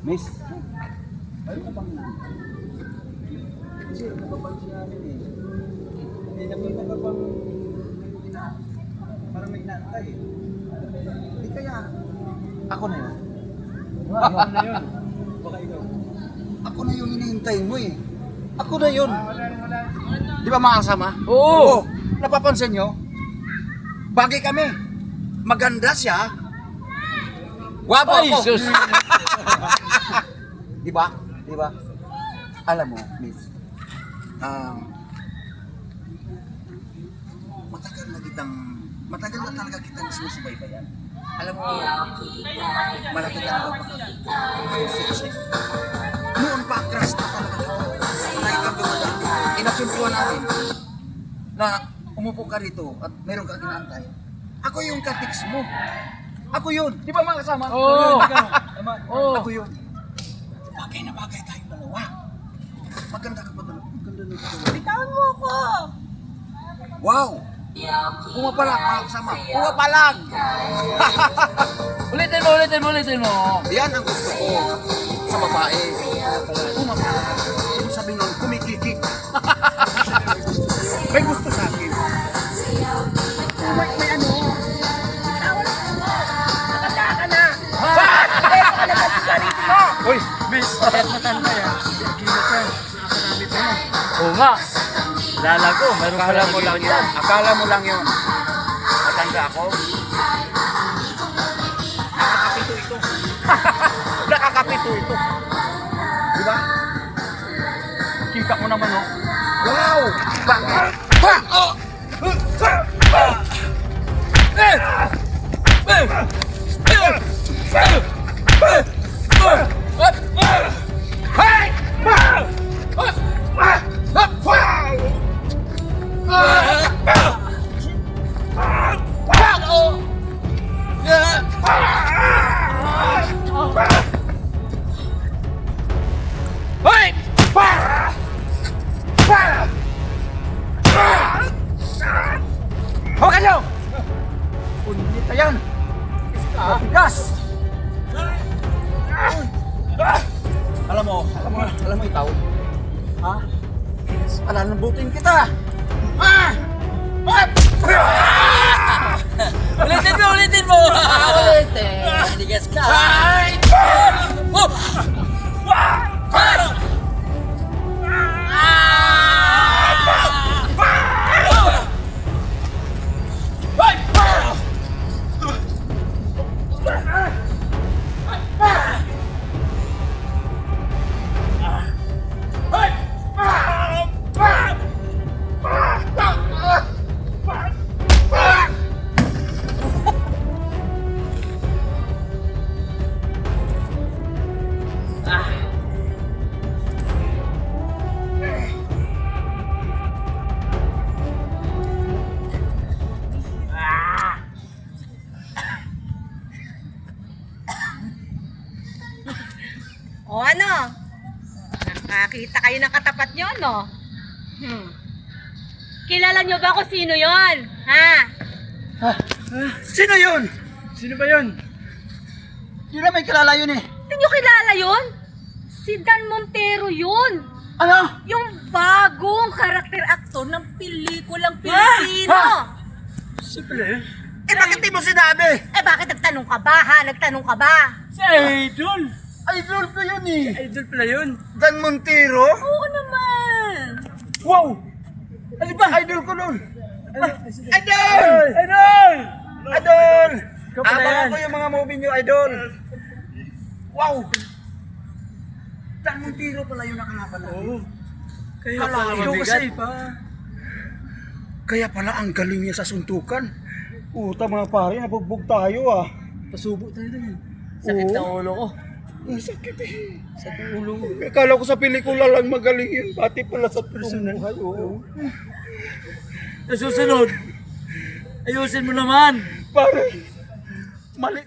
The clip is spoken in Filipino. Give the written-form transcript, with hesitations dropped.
Miss. Ayun ka bang kasi napapansin namin eh. Hindi naman ka bang parang may inaantay eh. Hindi kaya ako na yun. Ako na yun. Baka ikaw. Ako na yung hinihintay mo eh. Ako na yun. Di ba mga kasama? Oo. Napapansin nyo? Bagay kami. Maganda siya. Guwapo ako. Di ba? Di ba? Alam mo, Miss, matagal na talaga kitang sinusubaybayan. Alam mo, malaki talaga success. Noon pa, crush na talaga ito. Lagi kang dumadaan. Inatsuntuan natin na umupo ka rito at meron kang inaantay. Ako yung katiks mo. Ako yun. Di ba mga kasama? Oo. Ako yun. Bagay na bagay tayong dalawa. Maganda ka pa dalawa. Maganda na dalawa. Bitawan mo ako! Wow! Pumapalag mga kasama. Pumapalag! Ulitin mo. Yan ang gusto ko sa babae. Pumapalag. Ibig sabihin nun, kumikikik. May gusto sa akin. May ano? Bitawan mo! Matanda ka na! Kaya ka naman sa sarili mo! Uy, Miss! Kahit matanda yan. Kilit yan. Nakarami pa yan. Oo nga. Lalago, meron Akala mo lang yan. Akala mo lang yun. Matanda ako. Nakakapito ito. Nakakapito ito. Di ba? Kita mo naman, no? Wow! Bakit? Ha! Oh! Hawakan nyo! Punit na yan! Gas! Alam mo ikaw? Ha? Alalambutin kita! Ah! Ulitin mo! Tigas ka! O ano? Nakakita kayo ng katapat nyo, no? Kilala nyo ba kung sino yon? Ha? Sino yun? Sino ba yun? Hindi naman kilala yun eh. Hindi nyo kilala yon? Si Dan Montero yun! Ano? Yung bagong karakter actor ng pelikulang Pilipino! Simple. Eh bakit di mo sinabi? Eh bakit nagtanong ka ba, ha? Nagtanong ka ba? Si Idol! Idol ko yun eh. Idol pala yun. Dan Montero? Oo naman! Wow! Ano ba? Idol ko nun. Idol! Idol! Idol! Ikaw pala Abangan yan. ko yung mga movie nyo, Idol. Wow! Dan Montero pala yung nakalaban natin. Oo. Kaya Kala pala ko mabigat. kasi pa. Kaya pala ang galing niya sa suntukan. Puta mga pare, nabugbog tayo ah. Pasubo tayo dun. Sakit Oo. na ulo ko. Masakit eh. Sa ulo. Akala ko sa pelikula lang magaling yun. Pati pala sa personal. Oo. Sa susunod, ayusin mo naman. Pare, mali